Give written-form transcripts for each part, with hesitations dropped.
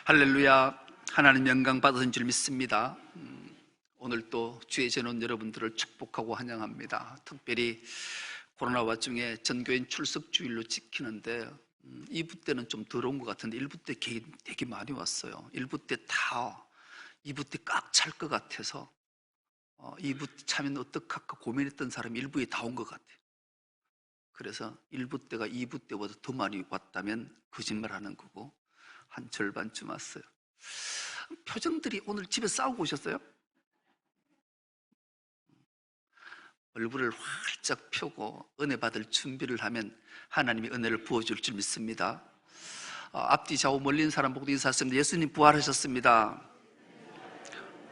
할렐루야. 하나님 영광 받으신 줄 믿습니다. 오늘 또 주의 전원 여러분들을 축복하고 환영합니다. 특별히 코로나와 중에 전교인 출석주일로 지키는데 2부 때는 좀 덜 온 것 같은데 1부 때 되게 많이 왔어요. 1부 때 다 2부 때 꽉 찰 것 같아서 2부 때 차면 어떡할까 고민했던 사람이 1부에 다 온 것 같아요. 그래서 1부 때가 2부 때보다 더 많이 왔다면 거짓말하는 거고 한 절반쯤 왔어요. 표정들이 오늘 집에 싸우고 오셨어요? 얼굴을 활짝 펴고 은혜 받을 준비를 하면 하나님이 은혜를 부어줄 줄 믿습니다. 앞뒤 좌우 멀린 사람 보고 인사했습니다. 예수님 부활하셨습니다.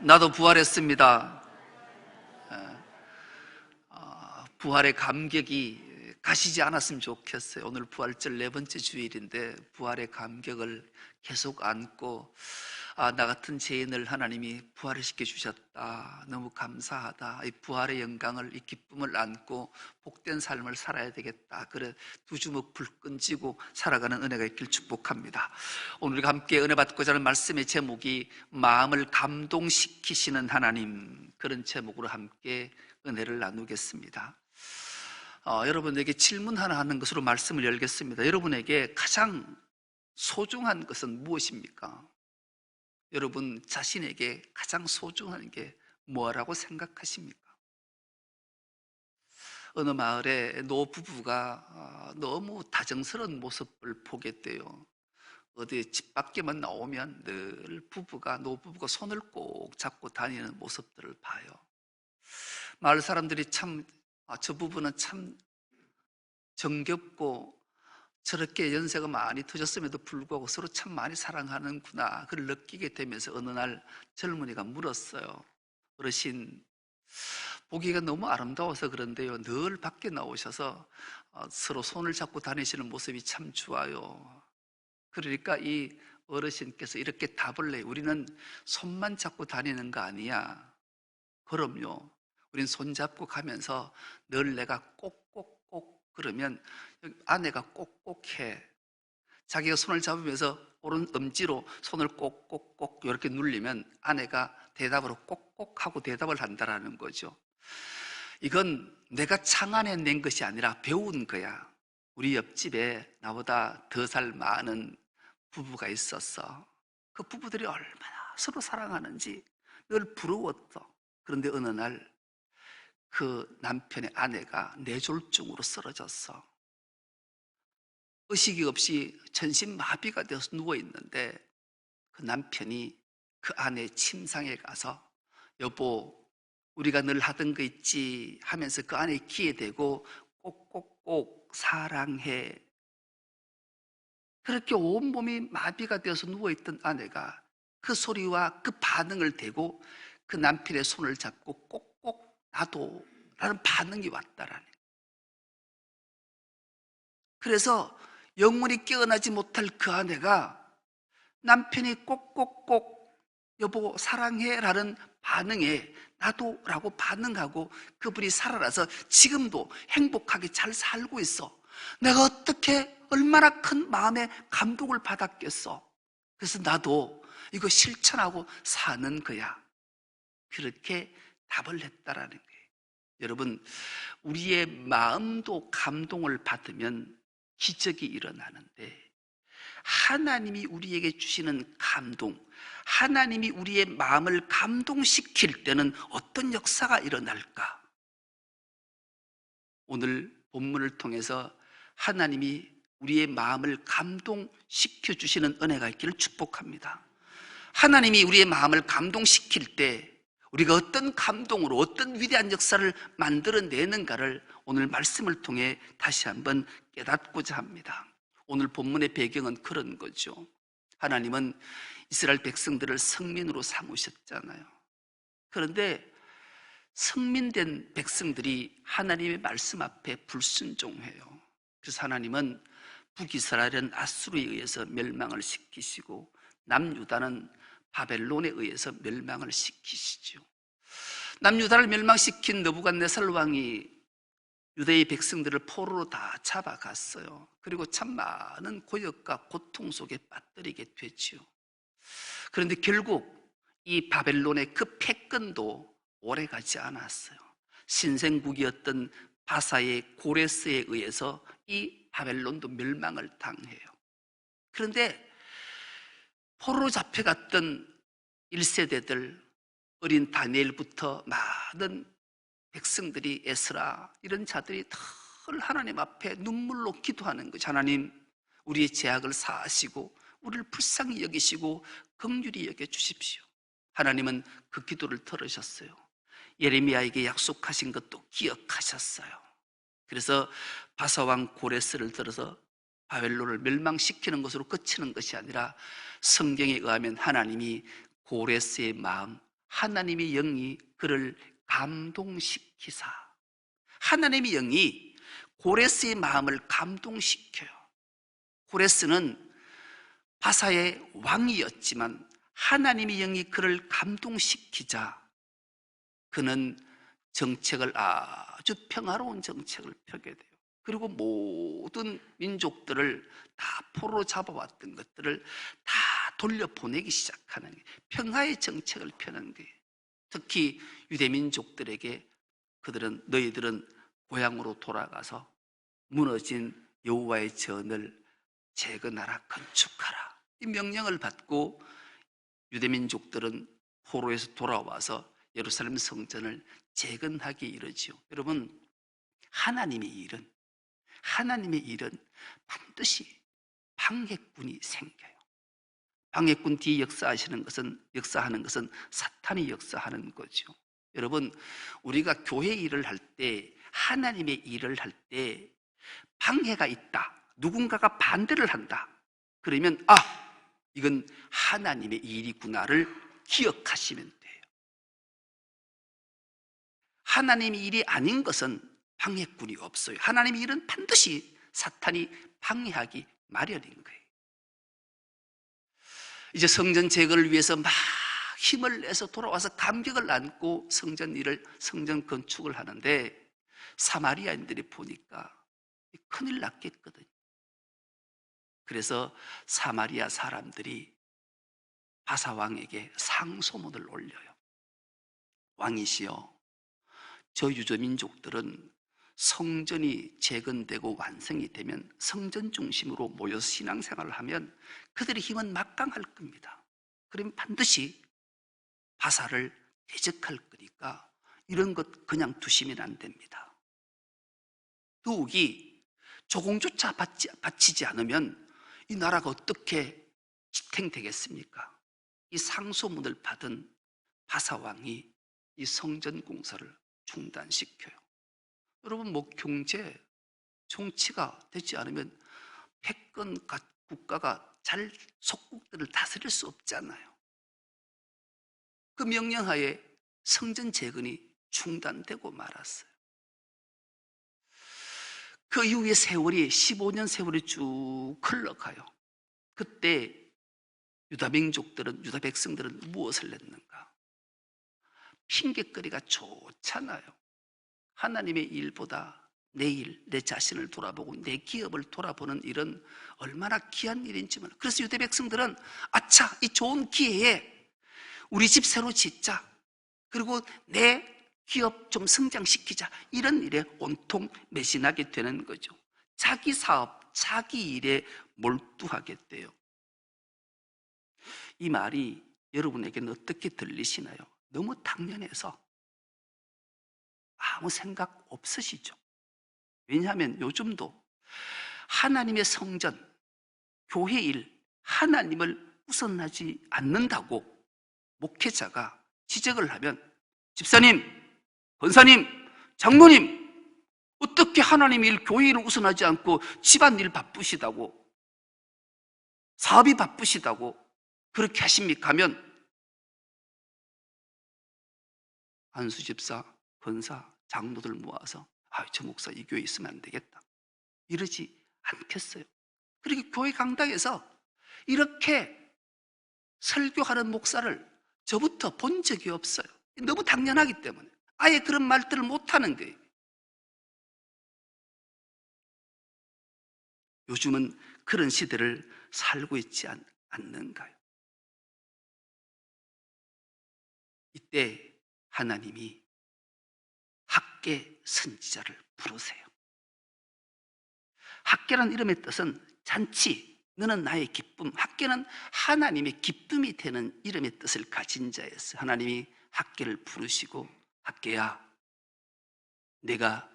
나도 부활했습니다. 부활의 감격이 가시지 않았으면 좋겠어요. 오늘 부활절 4번째 주일인데 부활의 감격을 계속 안고 나 같은 죄인을 하나님이 부활을 시켜주셨다, 너무 감사하다, 이 부활의 영광을, 이 기쁨을 안고 복된 삶을 살아야 되겠다, 그래 두 주먹 불끈 쥐고 살아가는 은혜가 있길 축복합니다. 오늘 우리가 함께 은혜 받고자 하는 말씀의 제목이 마음을 감동시키시는 하나님, 그런 제목으로 함께 은혜를 나누겠습니다. 여러분에게 질문 하나 하는 것으로 말씀을 열겠습니다. 여러분에게 가장 소중한 것은 무엇입니까? 여러분 자신에게 가장 소중한 게 뭐라고 생각하십니까? 어느 마을에 노부부가 너무 다정스러운 모습을 보게 돼요. 어디 집 밖에만 나오면 늘 노부부가 손을 꼭 잡고 다니는 모습들을 봐요. 마을 사람들이 저 부부는 참 정겹고 저렇게 연세가 많이 드셨음에도 불구하고 서로 참 많이 사랑하는구나, 그걸 느끼게 되면서 어느 날 젊은이가 물었어요. 어르신, 보기가 너무 아름다워서 그런데요, 늘 밖에 나오셔서 서로 손을 잡고 다니시는 모습이 참 좋아요. 그러니까 이 어르신께서 이렇게 답을 해요. 우리는 손만 잡고 다니는 거 아니야. 그럼요, 우린 손잡고 가면서 늘 내가 꼭꼭꼭 그러면 아내가 꼭꼭해. 자기가 손을 잡으면서 오른 엄지로 손을 꼭꼭꼭 이렇게 눌리면 아내가 대답으로 꼭꼭 하고 대답을 한다라는 거죠. 이건 내가 창안해낸 것이 아니라 배운 거야. 우리 옆집에 나보다 2살 많은 부부가 있었어. 그 부부들이 얼마나 서로 사랑하는지 늘 부러웠어. 그런데 어느 날 그 남편의 아내가 뇌졸중으로 쓰러졌어. 의식이 없이 전신마비가 되어서 누워있는데 그 남편이 그 아내의 침상에 가서 여보, 우리가 늘 하던 거 있지 하면서 그 아내의 귀에 대고 꼭꼭꼭 사랑해. 그렇게 온몸이 마비가 되어서 누워있던 아내가 그 소리와 그 반응을 대고 그 남편의 손을 잡고 꼭꼭 나도 라는 반응이 왔다라는 거예요. 그래서 영원히 깨어나지 못할 그 아내가 남편이 꼭꼭꼭 여보 사랑해 라는 반응에 나도 라고 반응하고 그분이 살아나서 지금도 행복하게 잘 살고 있어. 내가 어떻게 얼마나 큰 마음의 감동을 받았겠어. 그래서 나도 이거 실천하고 사는 거야. 그렇게 답을 했다라는 거예요. 여러분, 우리의 마음도 감동을 받으면 기적이 일어나는데 하나님이 우리에게 주시는 감동, 하나님이 우리의 마음을 감동시킬 때는 어떤 역사가 일어날까? 오늘 본문을 통해서 하나님이 우리의 마음을 감동시켜 주시는 은혜가 있기를 축복합니다. 하나님이 우리의 마음을 감동시킬 때 우리가 어떤 감동으로 어떤 위대한 역사를 만들어내는가를 오늘 말씀을 통해 다시 한번 깨닫고자 합니다. 오늘 본문의 배경은 그런 거죠. 하나님은 이스라엘 백성들을 성민으로 삼으셨잖아요. 그런데 성민된 백성들이 하나님의 말씀 앞에 불순종해요. 그래서 하나님은 북이스라엘은 아수르에 의해서 멸망을 시키시고 남유다는 바벨론에 의해서 멸망을 시키시죠. 남유다를 멸망시킨 느부갓네살 왕이 유대의 백성들을 포로로 다 잡아갔어요. 그리고 참 많은 고역과 고통 속에 빠뜨리게 됐지요. 그런데 결국 이 바벨론의 그 패권도 오래가지 않았어요. 신생국이었던 바사의 고레스에 의해서 이 바벨론도 멸망을 당해요. 그런데 포로로 잡혀갔던 1세대들, 어린 다니엘부터 많은 백성들이, 에스라 이런 자들이 늘 하나님 앞에 눈물로 기도하는 거죠. 하나님, 우리의 죄악을 사하시고 우리를 불쌍히 여기시고 긍휼히 여겨주십시오. 하나님은 그 기도를 들으셨어요. 예레미야에게 약속하신 것도 기억하셨어요. 그래서 바사왕 고레스를 들어서 바벨론을 멸망시키는 것으로 그치는 것이 아니라 성경에 의하면 하나님이 고레스의 마음, 하나님의 영이 그를 감동시키사, 하나님의 영이 고레스의 마음을 감동시켜요. 고레스는 바사의 왕이었지만 하나님의 영이 그를 감동시키자 그는 정책을, 아주 평화로운 정책을 펴게 돼요. 그리고 모든 민족들을 다 포로로 잡아왔던 것들을 다 돌려보내기 시작하는 거예요. 평화의 정책을 펴는 거예요. 특히 유대민족들에게 그들은, 너희들은 고향으로 돌아가서 무너진 여호와의 전을 재건하라, 건축하라, 이 명령을 받고 유대민족들은 포로에서 돌아와서 예루살렘 성전을 재건하기 이르지요. 여러분, 하나님의 일은 반드시 방해꾼이 생겨요. 방해꾼 뒤에 역사하는 것은 사탄이 역사하는 거죠. 여러분, 우리가 교회 일을 할 때, 하나님의 일을 할 때 방해가 있다, 누군가가 반대를 한다, 그러면 이건 하나님의 일이구나를 기억하시면 돼요. 하나님의 일이 아닌 것은 방해꾼이 없어요. 하나님의 일은 반드시 사탄이 방해하기 마련인 거예요. 이제 성전 재건을 위해서 막 힘을 내서 돌아와서 감격을 안고 성전 건축을 하는데 사마리아인들이 보니까 큰일 났겠거든요. 그래서 사마리아 사람들이 바사 왕에게 상소문을 올려요. 왕이시여, 저 유저민족들은 성전이 재건되고 완성이 되면 성전 중심으로 모여서 신앙생활을 하면 그들의 힘은 막강할 겁니다. 그러면 반드시 바사를 대적할 거니까 이런 것 그냥 두시면 안 됩니다. 더욱이 조공조차 바치지 않으면 이 나라가 어떻게 지탱되겠습니까? 이 상소문을 받은 바사왕이 이 성전 공사를 중단시켜요. 여러분, 경제, 정치가 되지 않으면 패권 국가가 잘 속국들을 다스릴 수 없잖아요. 그 명령하에 성전 재건이 중단되고 말았어요. 그 이후에 15년 세월이 쭉 흘러가요. 그때 유다 백성들은 무엇을 냈는가? 핑계거리가 좋잖아요. 하나님의 일보다 내 일, 내 자신을 돌아보고 내 기업을 돌아보는 일은 얼마나 귀한 일인지 몰라요. 그래서 유대 백성들은 아차, 이 좋은 기회에 우리 집 새로 짓자, 그리고 내 기업 좀 성장시키자, 이런 일에 온통 매진하게 되는 거죠. 자기 사업, 자기 일에 몰두하게 돼요. 이 말이 여러분에게는 어떻게 들리시나요? 너무 당연해서 아무 생각 없으시죠? 왜냐하면 요즘도 하나님의 성전, 교회 일, 하나님을 우선하지 않는다고 목회자가 지적을 하면, 집사님, 권사님, 장로님, 어떻게 하나님 일, 교회 일을 우선하지 않고 집안일 바쁘시다고, 사업이 바쁘시다고 그렇게 하십니까? 하면 한수 집사, 권사, 장로들 모아서 저 목사 이 교회에 있으면 안 되겠다, 이러지 않겠어요? 그렇게 교회 강당에서 이렇게 설교하는 목사를 저부터 본 적이 없어요. 너무 당연하기 때문에 아예 그런 말들을 못하는 거예요. 요즘은 그런 시대를 살고 있지 않는가요? 이때 하나님이 학계 선지자를 부르세요. 학계라는 이름의 뜻은 잔치, 너는 나의 기쁨. 학계는 하나님의 기쁨이 되는 이름의 뜻을 가진 자였어요. 하나님이 학계를 부르시고, 학계야, 내가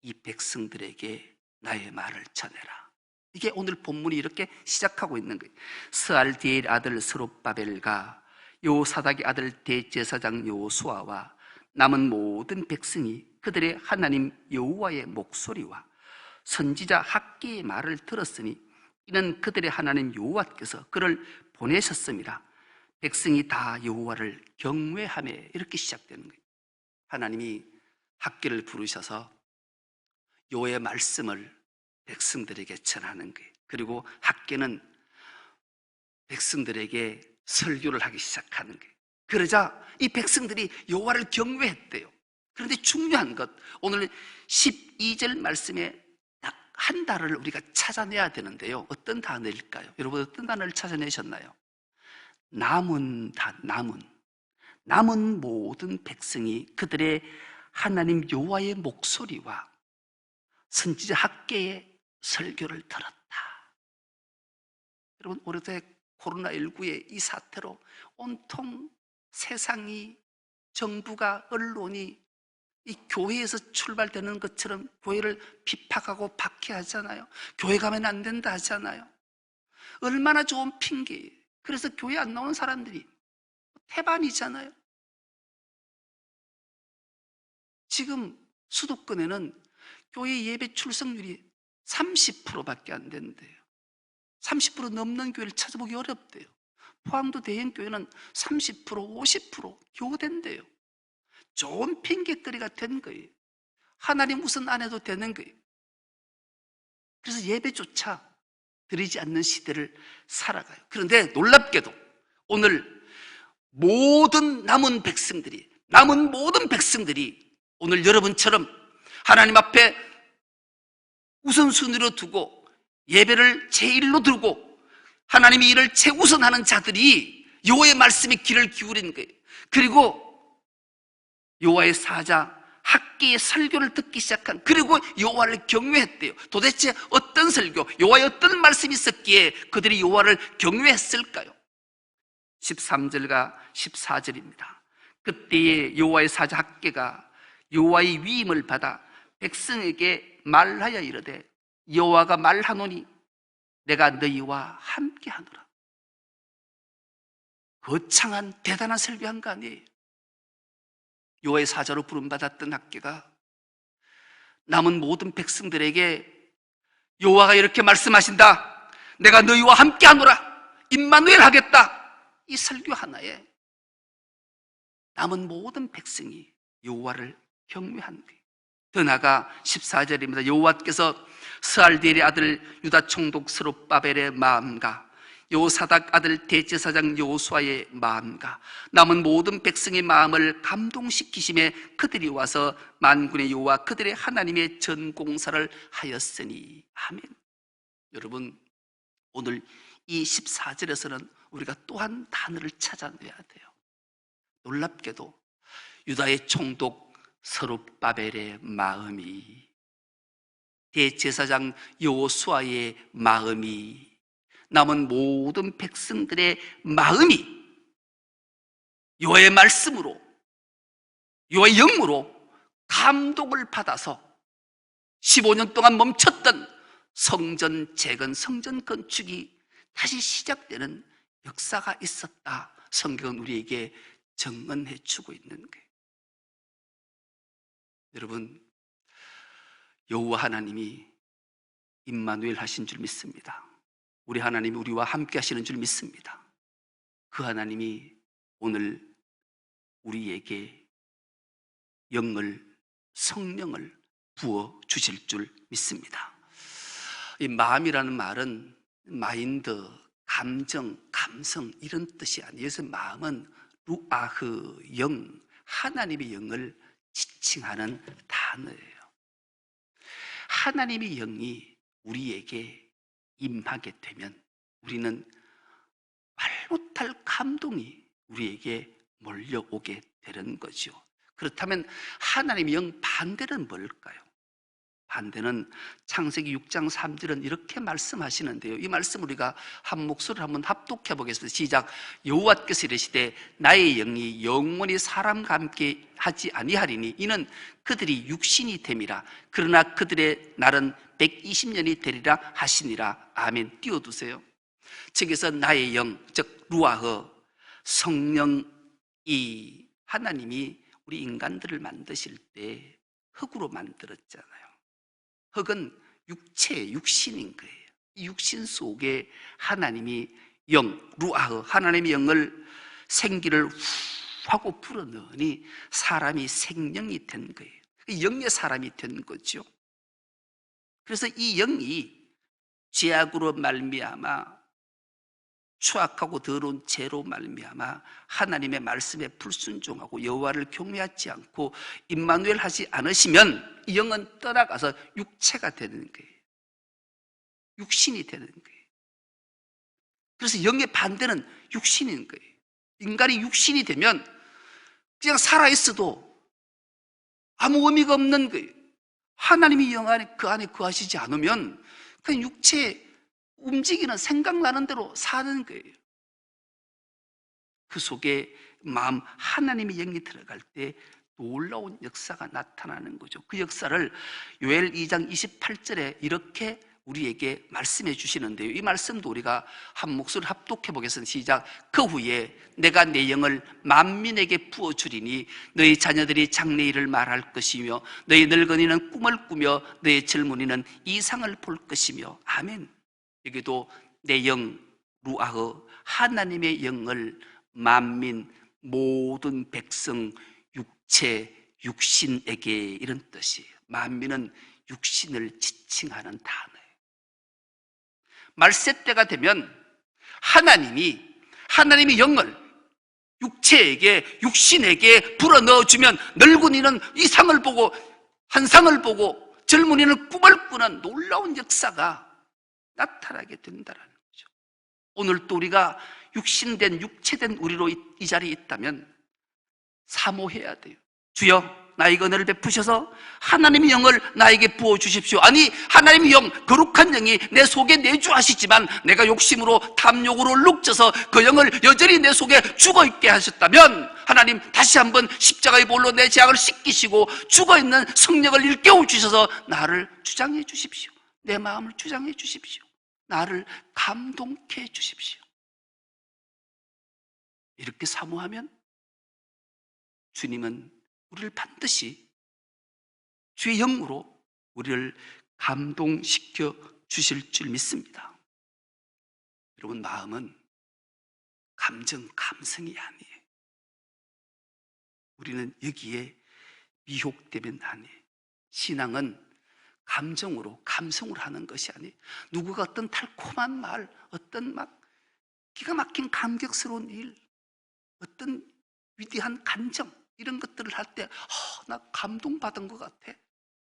이 백성들에게 나의 말을 전해라. 이게 오늘 본문이 이렇게 시작하고 있는 거예요. 스알디엘 아들 스룹바벨과 요사닥의 아들 대제사장 요수아와 남은 모든 백성이 그들의 하나님 여호와의 목소리와 선지자 학계의 말을 들었으니 이는 그들의 하나님 여호와께서 그를 보내셨습니다. 백성이 다 여호와를 경외하며, 이렇게 시작되는 거예요. 하나님이 학계를 부르셔서 여호와의 말씀을 백성들에게 전하는 거예요. 그리고 학계는 백성들에게 설교를 하기 시작하는 거예요. 그러자 이 백성들이 여호와를 경외했대요. 그런데 중요한 것, 오늘 12절 말씀에 딱 한 단어를 우리가 찾아내야 되는데요. 어떤 단어일까요? 여러분, 어떤 단어를 찾아내셨나요? 남은 모든 백성이 그들의 하나님 여호와의 목소리와 선지자 학계의 설교를 들었다. 여러분, 올해 코로나19의 이 사태로 온통 세상이, 정부가, 언론이 이 교회에서 출발되는 것처럼 교회를 비판하고 박해하잖아요. 교회 가면 안 된다 하잖아요. 얼마나 좋은 핑계예요. 그래서 교회 안 나오는 사람들이 태반이잖아요. 지금 수도권에는 교회 예배 출석률이 30%밖에 안 된대요. 30% 넘는 교회를 찾아보기 어렵대요. 포항도 대형교회는 30%, 50% 겨우 된대요. 좋은 핑계거리가 된 거예요. 하나님 우선 안 해도 되는 거예요. 그래서 예배조차 드리지 않는 시대를 살아가요. 그런데 놀랍게도 오늘 모든 남은 모든 백성들이 오늘 여러분처럼 하나님 앞에 우선순위로 두고 예배를 제일로 두고 하나님의 일을 최우선하는 자들이 여호와의 말씀에 귀를 기울이는 거예요. 그리고 여호와의 사자 학계의 설교를 듣기 시작한, 그리고 여호와를 경외했대요. 도대체 어떤 설교, 여호와의 어떤 말씀이 있었기에 그들이 여호와를 경외했을까요? 13절과 14절입니다. 그때에 여호와의 사자 학계가 여호와의 위임을 받아 백성에게 말하여 이르되 여호와가 말하노니 내가 너희와 함께하노라. 거창한 대단한 설교한 거 아니에요. 여호와의 사자로 부름받았던 학계가 남은 모든 백성들에게 여호와가 이렇게 말씀하신다, 내가 너희와 함께하노라, 임마누엘 하겠다, 이 설교 하나에 남은 모든 백성이 여호와를 경외한 거예요. 더 나아가 14절입니다. 여호와께서 스알디엘의 아들 유다 총독 스룹바벨의 마음과 요사닥 아들 대제사장 요수아의 마음과 남은 모든 백성의 마음을 감동시키심에 그들이 와서 만군의 여호와 그들의 하나님의 전공사를 하였으니. 아멘. 여러분, 오늘 이 14절에서는 우리가 또 한 단어를 찾아내야 돼요. 놀랍게도 유다의 총독 스룹바벨의 마음이, 대제사장 여호수아의 마음이, 남은 모든 백성들의 마음이 여호와의 말씀으로, 여호와의 영으로 감동을 받아서 15년 동안 멈췄던 성전 재건, 성전 건축이 다시 시작되는 역사가 있었다. 성경은 우리에게 증언해 주고 있는 거예요. 여러분, 여호와 하나님이 임마누엘 하신 줄 믿습니다. 우리 하나님이 우리와 함께 하시는 줄 믿습니다. 그 하나님이 오늘 우리에게 성령을 부어 주실 줄 믿습니다. 이 마음이라는 말은 마인드, 감정, 감성 이런 뜻이 아니에요. 그래서 마음은 루아흐, 영, 하나님의 영을 지칭하는 단어예요. 하나님의 영이 우리에게 임하게 되면 우리는 말 못할 감동이 우리에게 몰려오게 되는 거죠. 그렇다면 하나님의 영 반대는 뭘까요? 반대는 창세기 6장 3절은 이렇게 말씀하시는데요. 이 말씀 우리가 한 목소리를 한번 합독해 보겠습니다. 시작. 여호와께서 이르시되 나의 영이 영원히 사람과 함께 하지 아니하리니 이는 그들이 육신이 됨이라. 그러나 그들의 날은 120년이 되리라 하시니라. 아멘. 띄워두세요. 즉에서 나의 영, 즉 루아흐, 성령이 하나님이 우리 인간들을 만드실 때 흙으로 만들었잖아요. 흙은 육체, 육신인 거예요. 이 육신 속에 하나님이 영, 루아흐, 하나님의 영을 생기를 후 하고 불어넣으니 사람이 생명이 된 거예요. 영의 사람이 된 거죠. 그래서 이 영이 죄악으로 말미암아 추악하고 더러운 죄로 말미암아 하나님의 말씀에 불순종하고 여호와를 경외하지 않고 임마누엘 하지 않으시면 이 영은 떠나가서 육체가 되는 거예요. 육신이 되는 거예요. 그래서 영의 반대는 육신인 거예요. 인간이 육신이 되면 그냥 살아있어도 아무 의미가 없는 거예요. 하나님이 영 안에 그 안에 거하시지 않으면 그냥 육체에 움직이는 생각나는 대로 사는 거예요. 그 속에 마음 하나님의 영이 들어갈 때 놀라운 역사가 나타나는 거죠. 그 역사를 요엘 2장 28절에 이렇게 우리에게 말씀해 주시는데요. 이 말씀도 우리가 한 목소리 합독해 보겠습니다. 시작. 그 후에 내가 내 영을 만민에게 부어주리니 너희 자녀들이 장래일을 말할 것이며 너희 늙은이는 꿈을 꾸며 너희 젊은이는 이상을 볼 것이며. 아멘. 여기도 내 영, 루아흐, 하나님의 영을 만민, 모든 백성, 육체, 육신에게 이런 뜻이에요. 만민은 육신을 지칭하는 단어예요. 말세 때가 되면 하나님의 영을 육체에게, 육신에게 불어넣어주면 늙은이는 이상을 보고 환상을 보고 젊은이는 꿈을 꾸는 놀라운 역사가 나타나게 된다는 거죠. 오늘 또 우리가 육신된 육체된 우리로 이 자리에 있다면 사모해야 돼요. 주여 나에게 은혜를 베푸셔서 하나님의 영을 나에게 부어주십시오. 아니 하나님의 영, 거룩한 영이 내 속에 내주하시지만 내가 욕심으로 탐욕으로 룩져서 그 영을 여전히 내 속에 죽어있게 하셨다면 하나님 다시 한번 십자가의 볼로 내 죄악을 씻기시고 죽어있는 성령을 일깨워 주셔서 나를 주장해 주십시오. 내 마음을 주장해 주십시오. 나를 감동케 해 주십시오. 이렇게 사모하면 주님은 우리를 반드시 주의 영으로 우리를 감동시켜 주실 줄 믿습니다. 여러분, 마음은 감성이 아니에요. 우리는 여기에 미혹되면 아니에요. 신앙은 감성으로 하는 것이 아니에요. 누구가 어떤 달콤한 말, 어떤 막 기가 막힌 감격스러운 일, 어떤 위대한 감정 이런 것들을 할 때 나 감동받은 것 같아.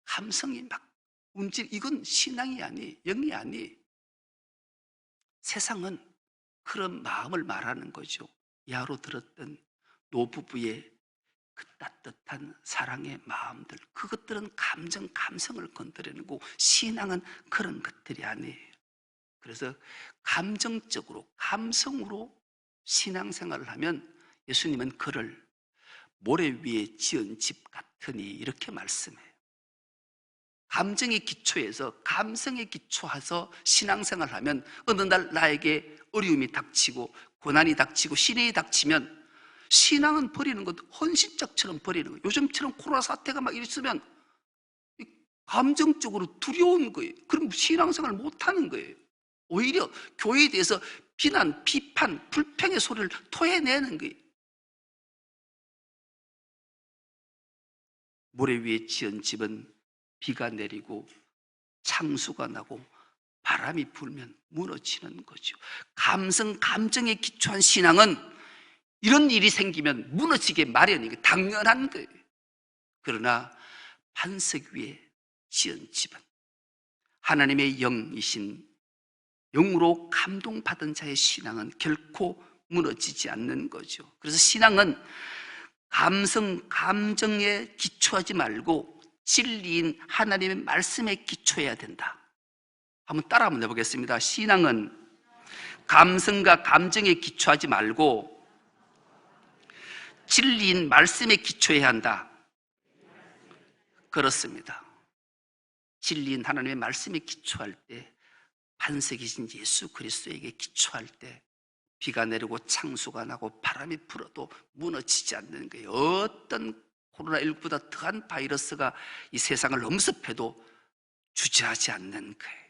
감성이 막 이건 신앙이 아니, 영이 아니. 세상은 그런 마음을 말하는 거죠. 야로 들었던 노부부의 그 따뜻한 사랑의 마음들, 그것들은 감성을 건드리고 신앙은 그런 것들이 아니에요. 그래서 감정적으로, 감성으로 신앙생활을 하면 예수님은 그를 모래 위에 지은 집 같으니 이렇게 말씀해요. 감정의 기초에서 감성에 기초해서 신앙생활을 하면 어느 날 나에게 어려움이 닥치고 고난이 닥치고 시련이 닥치면 신앙은 버리는 것, 헌신짝처럼 버리는 거예요. 요즘처럼 코로나 사태가 막 있으면 감정적으로 두려운 거예요. 그럼 신앙생활 못하는 거예요. 오히려 교회에 대해서 비난, 비판, 불평의 소리를 토해내는 거예요. 모래 위에 지은 집은 비가 내리고 창수가 나고 바람이 불면 무너지는 거죠. 감정에 기초한 신앙은 이런 일이 생기면 무너지게 마련이고 당연한 거예요. 그러나 반석 위에 지은 집은 하나님의 영이신 영으로 감동받은 자의 신앙은 결코 무너지지 않는 거죠. 그래서 신앙은 감정에 기초하지 말고 진리인 하나님의 말씀에 기초해야 된다. 한번 따라 한번 해보겠습니다. 신앙은 감성과 감정에 기초하지 말고 진리인 말씀에 기초해야 한다. 그렇습니다. 진리인 하나님의 말씀에 기초할 때, 반석이신 예수 그리스도에게 기초할 때 비가 내리고 창수가 나고 바람이 불어도 무너지지 않는 거예요. 어떤 코로나19보다 더한 바이러스가 이 세상을 엄습해도 주저하지 않는 거예요.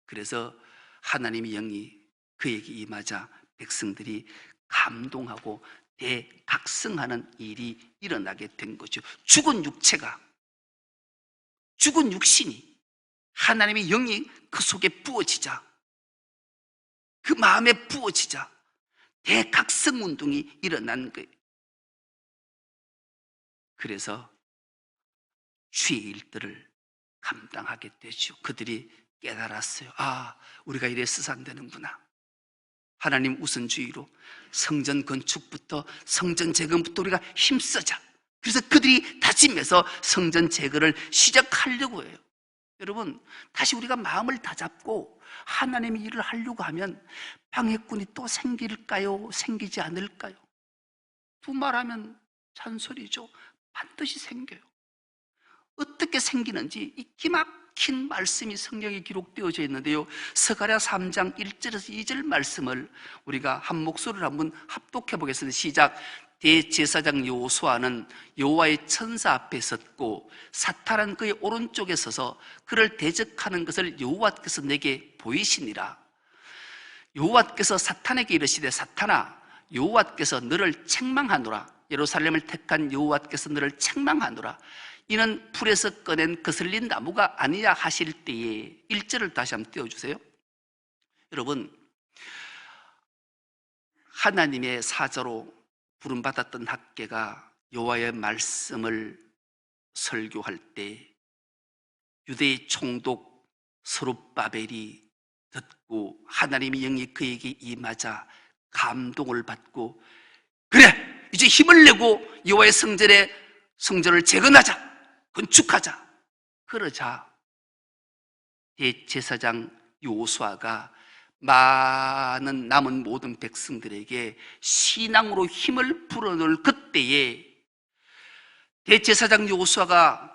그래서 하나님의 영이 그에게 임하자 백성들이 감동하고 대각성하는 일이 일어나게 된 거죠. 죽은 육신이 하나님의 영이 그 속에 부어지자, 그 마음에 부어지자 대각성 운동이 일어난 거예요. 그래서 주의 일들을 감당하게 되죠. 그들이 깨달았어요. 아, 우리가 이래서는 안 되는구나. 하나님 우선주의로 성전 건축부터 성전 재건부터 우리가 힘쓰자. 그래서 그들이 다짐해서 성전 재건을 시작하려고 해요. 여러분, 다시 우리가 마음을 다잡고 하나님의 일을 하려고 하면 방해꾼이 또 생길까요? 생기지 않을까요? 두말하면 잔소리죠. 반드시 생겨요. 어떻게 생기는지 이 기막힌 말씀이 성경에 기록되어져 있는데요, 스가랴 3장 1절에서 2절 말씀을 우리가 한 목소리를 한번 합독해 보겠습니다. 시작. 대제사장 여호수아는 여호와의 천사 앞에 섰고 사탄은 그의 오른쪽에 서서 그를 대적하는 것을 여호와께서 내게 보이시니라. 여호와께서 사탄에게 이르시되, 사탄아, 여호와께서 너를 책망하노라. 예루살렘을 택한 여호와께서 너를 책망하노라. 이는 풀에서 꺼낸 거슬린 나무가 아니냐 하실 때에, 1절을 다시 한번 띄워주세요. 여러분, 하나님의 사자로 부름받았던 학개가 여호와의 말씀을 설교할 때 유대의 총독 스룹바벨이 듣고 하나님의 영이 그에게 임하자 감동을 받고, 그래, 이제 힘을 내고 여호와의 성전을 재건하자, 건축하자. 그러자 대제사장 여호수아가 많은 남은 모든 백성들에게 신앙으로 힘을 불어넣을 그때에 대제사장 여호수아가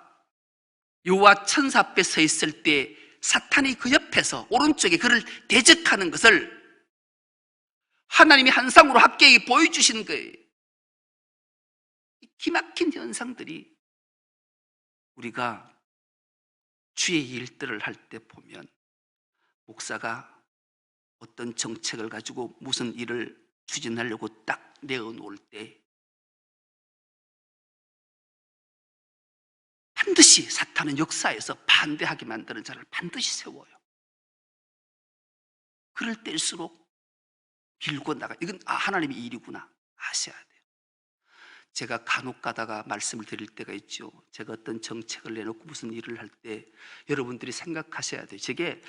여호와 천사 앞에 서 있을 때 사탄이 그 옆에서 오른쪽에 그를 대적하는 것을 하나님이 한 쌍으로 학개에게 보여주신 거예요. 이 기막힌 현상들이 우리가 주의 일들을 할 때 보면, 목사가 어떤 정책을 가지고 무슨 일을 추진하려고 딱 내어놓을 때 반드시 사탄은 역사에서 반대하게 만드는 자를 반드시 세워요. 그럴 때일수록 빌고 나가, 이건 하나님의 일이구나 아셔야 돼요. 제가 간혹 가다가 말씀을 드릴 때가 있죠. 제가 어떤 정책을 내놓고 무슨 일을 할 때 여러분들이 생각하셔야 돼요. 저게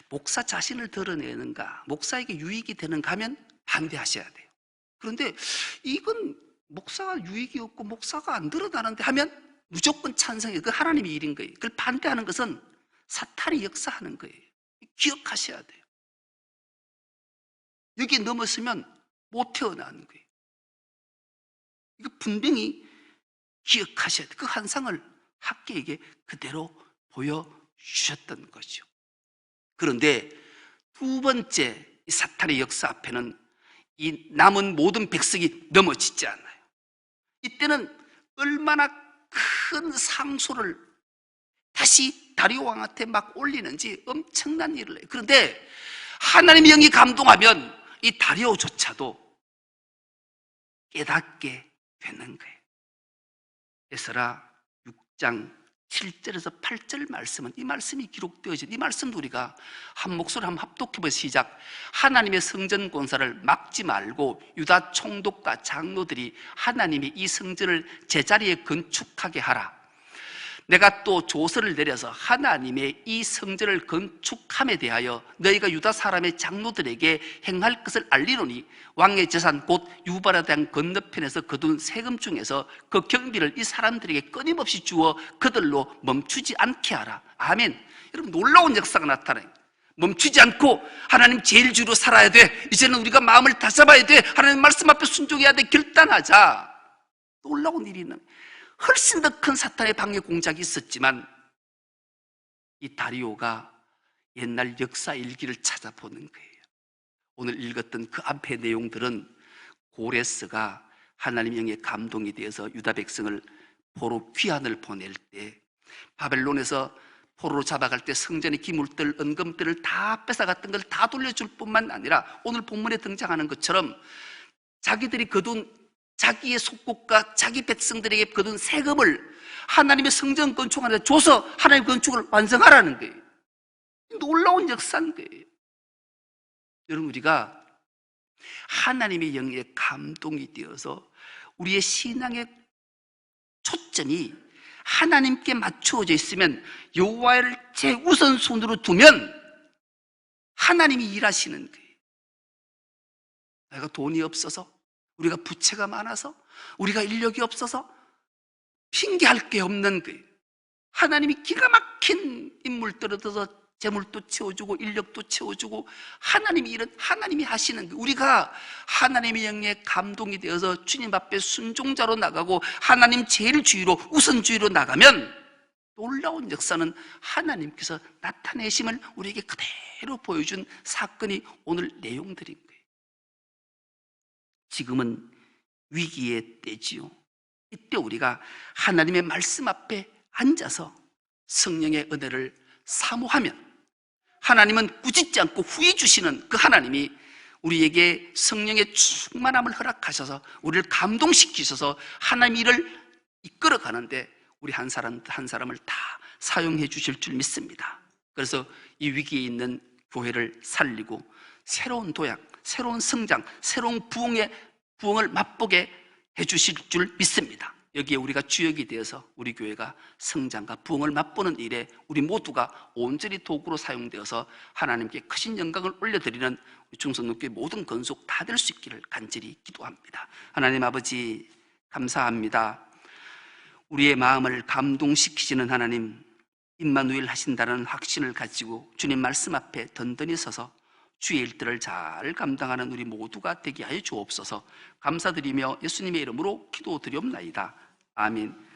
목사 자신을 드러내는가, 목사에게 유익이 되는가 하면 반대하셔야 돼요. 그런데 이건 목사가 유익이 없고 목사가 안 드러나는데 하면 무조건 찬성해요. 그 하나님의 일인 거예요. 그걸 반대하는 것은 사탄이 역사하는 거예요. 기억하셔야 돼요. 여기 넘었으면 못 태어나는 거예요. 이거 분명히 기억하셔야 돼요. 그 환상을 학개에게 그대로 보여주셨던 거죠. 그런데 두 번째, 이 사탄의 역사 앞에는 이 남은 모든 백성이 넘어지지 않아요. 이때는 얼마나 큰 상소를 다시 다리오 왕한테 막 올리는지 엄청난 일을 해요. 그런데 하나님의 영이 감동하면 이 다리오조차도 깨닫게 되는 거예요. 에스라 6장 7절에서 8절 말씀은, 이 말씀이 기록되어진 이 말씀도 우리가 한 목소리 한번 합독해보세요. 시작. 하나님의 성전 공사를 막지 말고 유다 총독과 장로들이 하나님의 이 성전을 제자리에 건축하게 하라. 내가 또 조서를 내려서 하나님의 이 성전을 건축함에 대하여 너희가 유다 사람의 장로들에게 행할 것을 알리노니 왕의 재산 곧 유발에 대한 건너편에서 거둔 세금 중에서 그 경비를 이 사람들에게 끊임없이 주어 그들로 멈추지 않게 하라. 아멘. 여러분, 놀라운 역사가 나타나요. 멈추지 않고 하나님 제일 주로 살아야 돼. 이제는 우리가 마음을 다잡아야 돼. 하나님 말씀 앞에 순종해야 돼. 결단하자. 놀라운 일이 있는, 훨씬 더 큰 사탄의 방해 공작이 있었지만 이 다리오가 옛날 역사 일기를 찾아보는 거예요. 오늘 읽었던 그 앞의 내용들은 고레스가 하나님 영의 감동이 되어서 유다 백성을 포로 귀환을 보낼 때, 바벨론에서 포로로 잡아갈 때 성전의 기물들, 은금들을 다 뺏어갔던 걸 다 돌려줄 뿐만 아니라 오늘 본문에 등장하는 것처럼 자기들이 거둔 자기의 속국과 자기 백성들에게 거둔 세금을 하나님의 성전 건축하는 데 줘서 하나님 건축을 완성하라는 거예요. 놀라운 역사인 거예요. 여러분, 우리가 하나님의 영에 감동이 되어서 우리의 신앙의 초점이 하나님께 맞추어져 있으면, 여호와를 제우선순위로 두면 하나님이 일하시는 거예요. 내가 돈이 없어서, 우리가 부채가 많아서, 우리가 인력이 없어서 핑계할 게 없는 거예요. 하나님이 기가 막힌 인물들을 들어서 재물도 채워주고 인력도 채워주고 하나님이 일은 하나님이 하시는 거예요. 우리가 하나님의 영에 감동이 되어서 주님 앞에 순종자로 나가고 하나님 제일 주의로, 우선주의로 나가면 놀라운 역사는 하나님께서 나타내심을 우리에게 그대로 보여준 사건이 오늘 내용들인 거예요. 지금은 위기의 때지요. 이때 우리가 하나님의 말씀 앞에 앉아서 성령의 은혜를 사모하면, 하나님은 꾸짖지 않고 후히 주시는 그 하나님이 우리에게 성령의 충만함을 허락하셔서 우리를 감동시키셔서 하나님 일을 이끌어가는데 우리 한 사람 한 사람을 다 사용해 주실 줄 믿습니다. 그래서 이 위기에 있는 교회를 살리고 새로운 도약, 새로운 성장, 새로운 부흥을 맛보게 해 주실 줄 믿습니다. 여기에 우리가 주역이 되어서 우리 교회가 성장과 부흥을 맛보는 일에 우리 모두가 온전히 도구로 사용되어서 하나님께 크신 영광을 올려드리는 중성동교회 모든 건속 다 될 수 있기를 간절히 기도합니다. 하나님 아버지, 감사합니다. 우리의 마음을 감동시키시는 하나님, 임마누엘 하신다는 확신을 가지고 주님 말씀 앞에 든든히 서서 주의 일들을 잘 감당하는 우리 모두가 되게 하여 주옵소서. 감사드리며 예수님의 이름으로 기도드리옵나이다. 아멘.